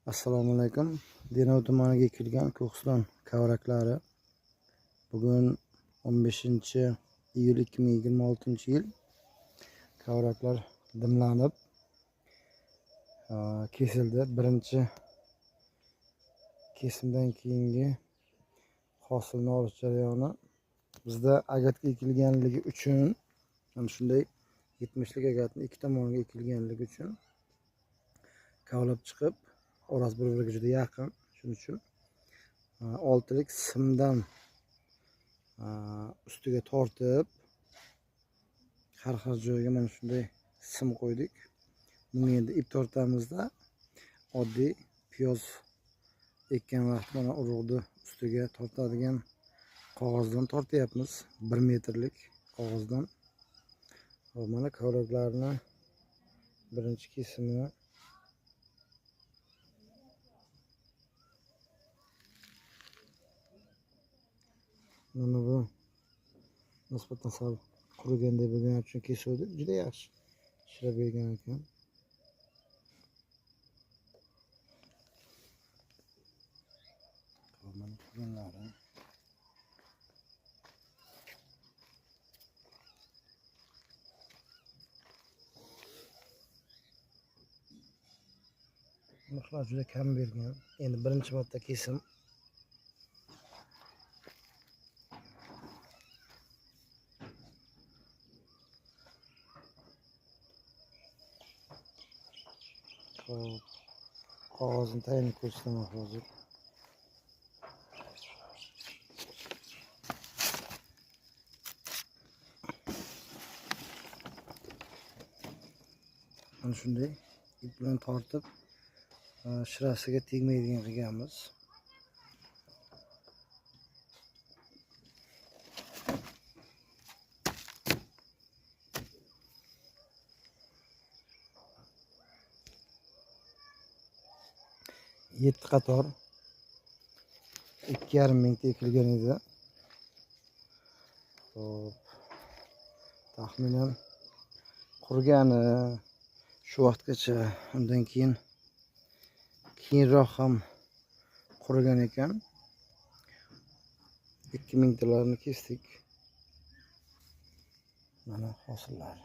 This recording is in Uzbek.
Assalomu alaykum. Denov tumaniga ekilgan Ko'kiston kavraklari. Bugun 15-iyul 2026-yil. Kavraklar dimlanib kesildi. Birinchi kesimdan keyingi hosilni olish jarayoni. Bizda agatga ekilganligi uchun, mana shunday 70lik agatni ikki tomoniga ekilganligi uchun kavlab chiqib, orasi bir-biriga juda yaqin. Shuning uchun 6lik simdan ustiga tortib, har joyga mana shunday sim qo'ydik. Buni endi ip tortamizda oddiy piyoz ekkan vaqt mana urug'ni ustiga tortadigan qog'ozdan tortyapmiz. 1 metrlik qog'ozdan. Mana kavraklarni birinchi kesimini mana bu nisbatan sal quriganday bo'lgani uchun kesuvdik. Juda yaxshi ishlab bergan ekan. Mana qurganlari. Mixlar juda kam bergan. Endi birinchi marta kesim. Qog'ozni tayinli ko'rsataman hozir. Mana shunday ip bilan tortib shirasiga tegmaydigan qilganmiz. Yetti qator 2,5 mingta ekilgan edi. Taxminan qurgani shu vaqtgacha, undan keyinroq ham qurigan ekan. 2 mingtalarni kesdik. Mana hosillar.